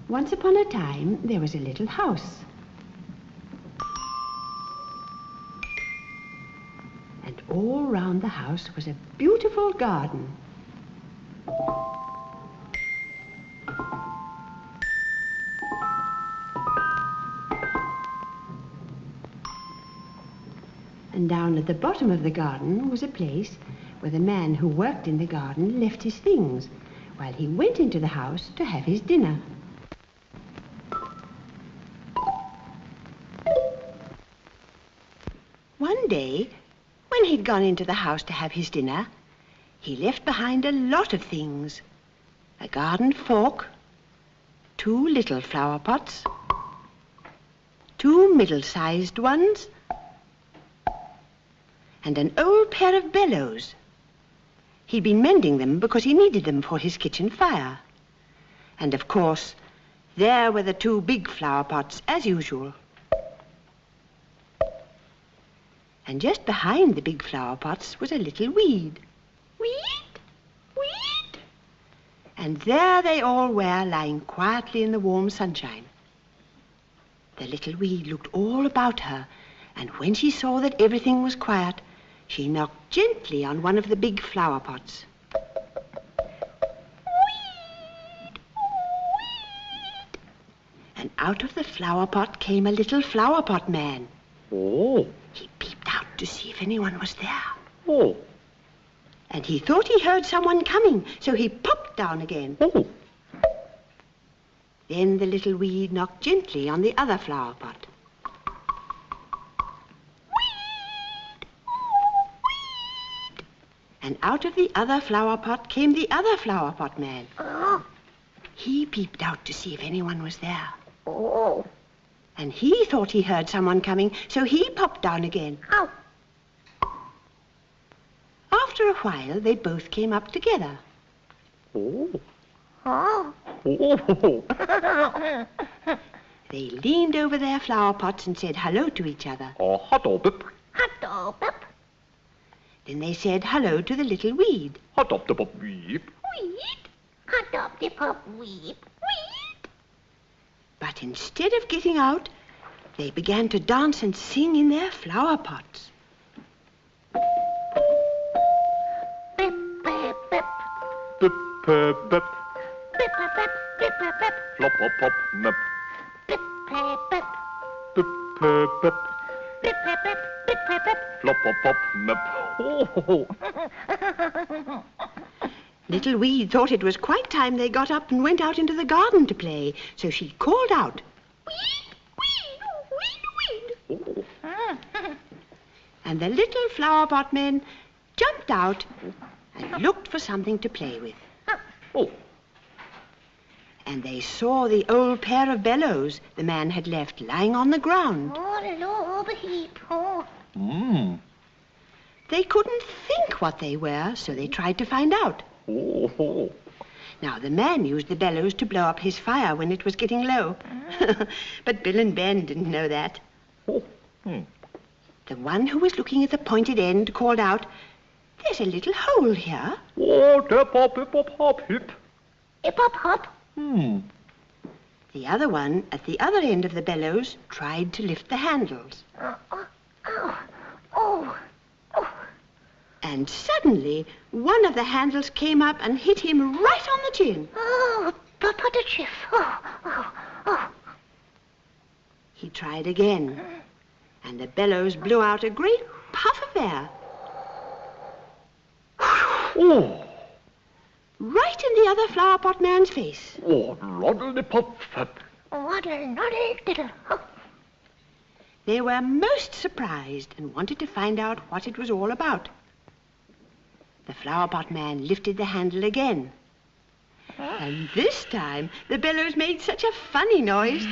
Once upon a time, there was a little house. And all round the house was a beautiful garden. And down at the bottom of the garden was a place where the man who worked in the garden left his things while he went into the house to have his dinner. One day, when he'd gone into the house to have his dinner, he left behind a lot of things. A garden fork, 2 little flower pots, 2 middle-sized ones, and an old pair of bellows. He'd been mending them because he needed them for his kitchen fire. And of course, there were the 2 big flower pots as usual. And just behind the big flower pots was a little weed. Weed, weed. And there they all were, lying quietly in the warm sunshine. The little weed looked all about her, and when she saw that everything was quiet, she knocked gently on one of the big flower pots. Weed, weed. And out of the flower pot came a little flower pot man. Oh. He peeped out to see if anyone was there. Oh. And he thought he heard someone coming, so he popped down again. Oh. Then the little weed knocked gently on the other flower pot. Weed, weed. And out of the other flower pot came the other flower pot man. Oh. He peeped out to see if anyone was there. Oh. And he thought he heard someone coming, so he popped down again. Ow. After a while, they both came up together. Oh. Oh. Oh. They leaned over their flower pots and said hello to each other. Oh, hot bip. Hot dog. Then they said hello to the little weed. Hot up the bop weep. Weed. Hot dog the pop weep. Weed. But instead of getting out, they began to dance and sing in their flower pots. Bip, bip, bip. Bip, bip, bip. Bip, bip, bip. Bip, bip, bip. Flop, hop, hop, nip. Bip, bip, bip. Bip, bip, bip. Bip, bip, bip. Bip, bip, bip. Flop, hop, hop, nip. Oh. Little Weed thought it was quite time they got up and went out into the garden to play, so she called out, Weed, weed, weed, weed. Oh. and the little flower pot men jumped out and looked for something to play with. Oh. And they saw the old pair of bellows the man had left lying on the ground. Oh, Lord, the heap. Oh. Mmm. They couldn't think what they were, so they tried to find out. Oh. Now, the man used the bellows to blow up his fire when it was getting low. But Bill and Ben didn't know that. Oh. Hmm. The one who was looking at the pointed end called out, "There's a little hole here." Oh, dip, hop, hip, hop, hop, hip. Hip, hop, hop. Hmm. The other one, at the other end of the bellows, tried to lift the handles. Oh, oh, oh, oh. And suddenly, one of the handles came up and hit him right on the chin. Oh, Papa the Chief. Oh, oh, oh. He tried again, and the bellows blew out a great puff of air. Oh. Right in the other flower pot man's face. Oh, loddle the pop fap. Waddle, noddle, diddle. Oh. They were most surprised and wanted to find out what it was all about. The flower pot man lifted the handle again. And this time, the bellows made such a funny noise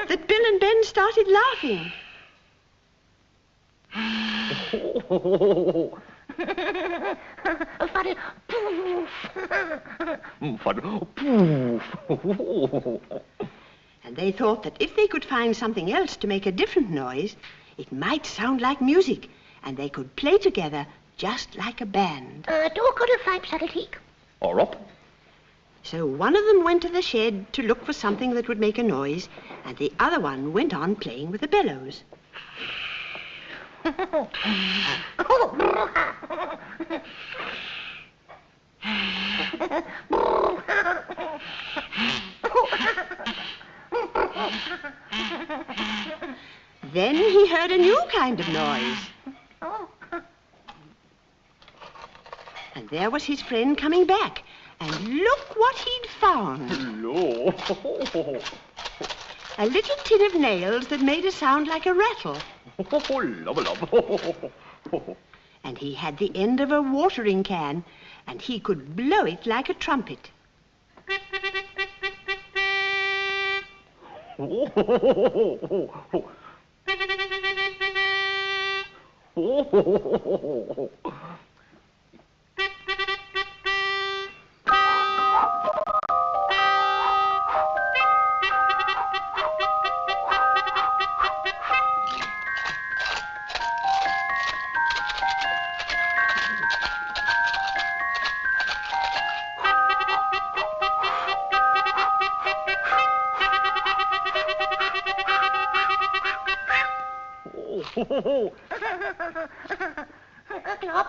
that Bill and Ben started laughing. Oh. Funny. Poof. Fun. Poof. And they thought that if they could find something else to make a different noise, it might sound like music, and they could play together just like a band. Då kan du find Saddleteak. Or up. So one of them went to the shed to look for something that would make a noise, and the other one went on playing with the bellows. Then he heard a new kind of noise. And there was his friend coming back. And look what he'd found. Hello. A little tin of nails that made a sound like a rattle. Love, love. And he had the end of a watering can, and he could blow it like a trumpet. Klop.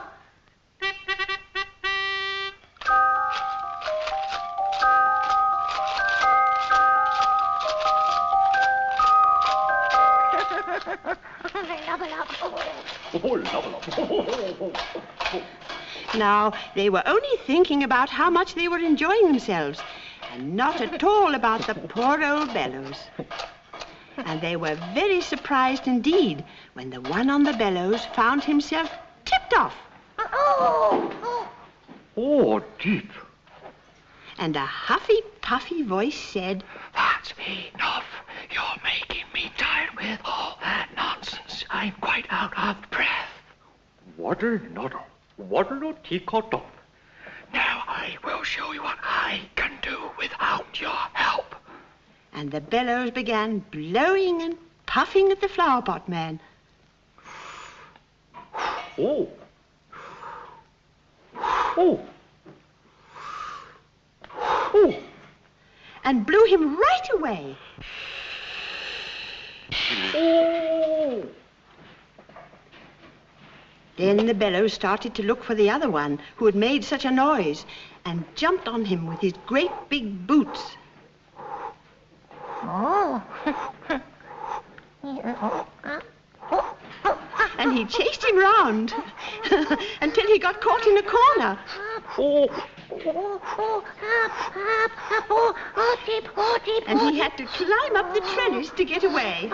Now, they were only thinking about how much they were enjoying themselves, and not at all about the poor old Bellows. And they were very surprised indeed when the one on the bellows found himself tipped off. Oh, deep. And a huffy-puffy voice said, That's enough. You're making me tired with all that nonsense. I'm quite out of breath. Water nutter. Water no teacup. Now I will show you what I can do without your help. And the bellows began blowing and puffing at the flower pot man. Oh. Oh. Oh. And blew him right away. Oh. Then the bellows started to look for the other one who had made such a noise and jumped on him with his great big boots. And he chased him round until he got caught in a corner. And he had to climb up the trellis to get away.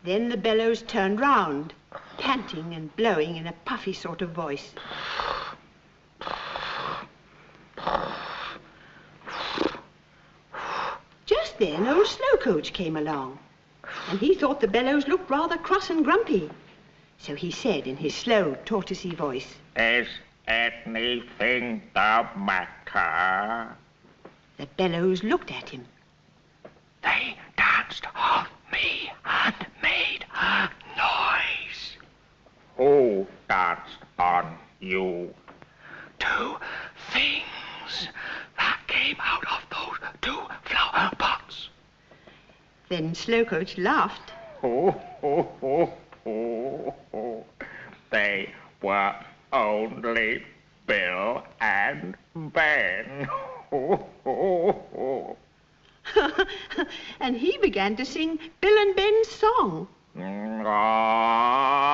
Then the bellows turned round, panting and blowing in a puffy sort of voice. Just then old Slowcoach came along, and he thought the bellows looked rather cross and grumpy. So he said in his slow, tortoisey voice, Is anything the matter? The bellows looked at him. They danced on me and made a noise. Who danced on you? 2 things that came out of those 2 flower pots. Then Slowcoach laughed. They were only Bill and Ben. And he began to sing Bill and Ben's song. Oh,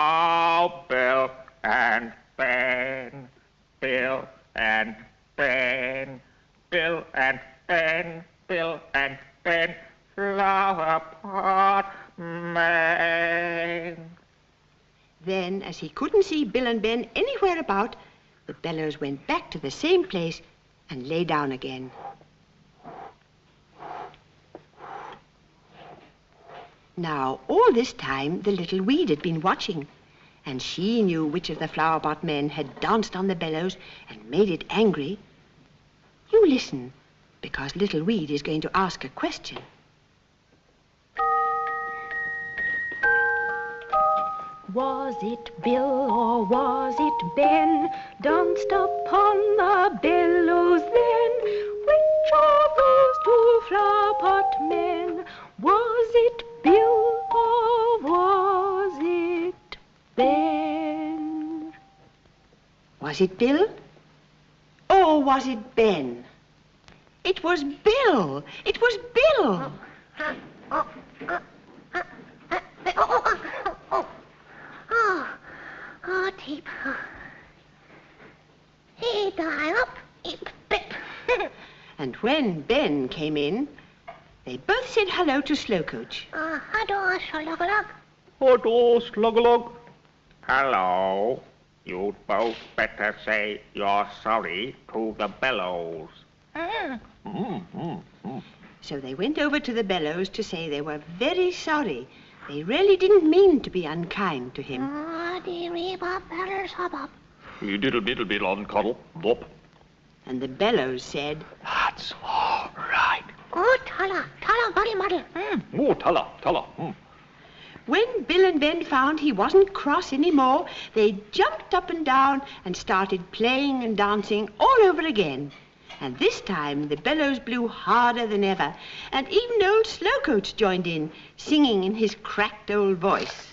Bill and Ben, Bill and Ben, Bill and Ben, Bill and Ben, flower pot man. Then, as he couldn't see Bill and Ben anywhere about, the bellows went back to the same place and lay down again. Now, all this time, the little weed had been watching, and she knew which of the flower pot men had danced on the bellows and made it angry. You listen, because little weed is going to ask a question. Was it Bill or was it Ben? Danced upon the bellows then. Which of those two flower pot men? Was it Bill or was it Ben? Was it Bill? Or was it Ben? It was Bill. It was Bill. Teep. He died up. Pip. And when Ben came in, they both said hello to Slowcoach. Hello, Sluggalug. Hello, Sluggalug. Hello. You'd both better say you're sorry to the Bellows. So they went over to the Bellows to say they were very sorry. They really didn't mean to be unkind to him. Diddle diddle diddle on cuddle. Lop. And the Bellows said, That's all right. Oh, Tala, buddy muddle. Oh, tella. when Bill and Ben found he wasn't cross anymore, they jumped up and down and started playing and dancing all over again. And this time the bellows blew harder than ever, and even old Slowcoach joined in, singing in his cracked old voice.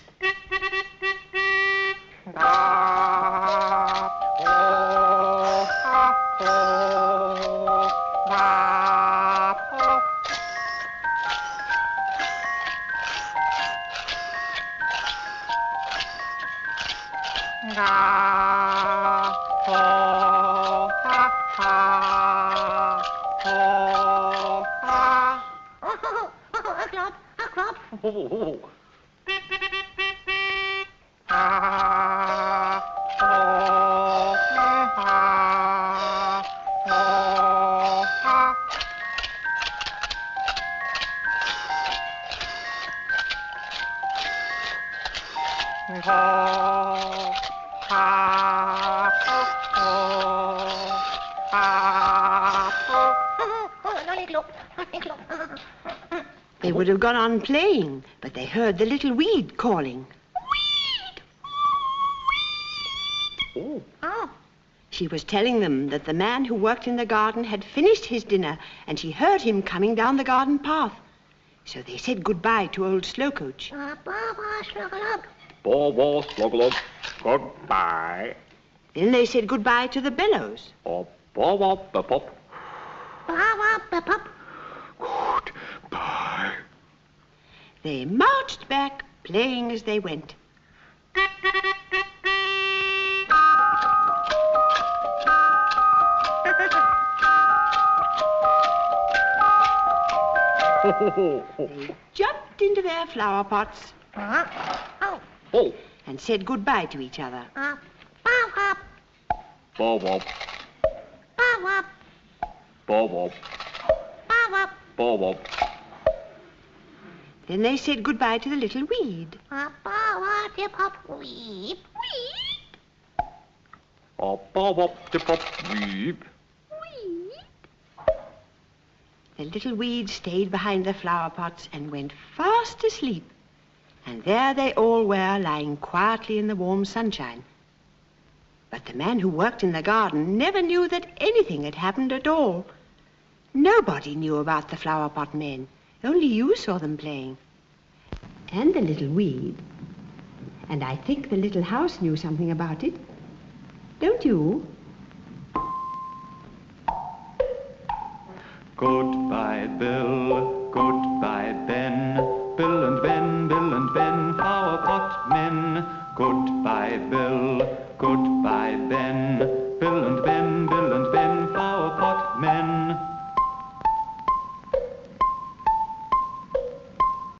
They would have gone on playing, but they heard the little weed calling. Oh. She was telling them that the man who worked in the garden had finished his dinner, and she heard him coming down the garden path. So they said goodbye to old Slowcoach. Baba, Sluggalug. Baba, Sluggalug. Goodbye. Then they said goodbye to the Bellows. Baba, Bepop. Baba, Bepop. Goodbye. They marched back, playing as they went. They jumped into their flower pots Oh. and said goodbye to each other. Baba, Baba, Baba, Baba, Baba. Baba. Then they said goodbye to the little weed. Baba, Dip-Hop, Weep. Baba, Dip-Hop, Weep. The little weed stayed behind the flower pots and went fast asleep. And there they all were, lying quietly in the warm sunshine. But the man who worked in the garden never knew that anything had happened at all. Nobody knew about the flower pot men. Only you saw them playing. And the little weed. And I think the little house knew something about it. Don't you? Goodbye, Bill, goodbye, Ben. Bill and Ben, flower pot men. Goodbye, Bill, goodbye, Ben. Bill and Ben, flower pot men.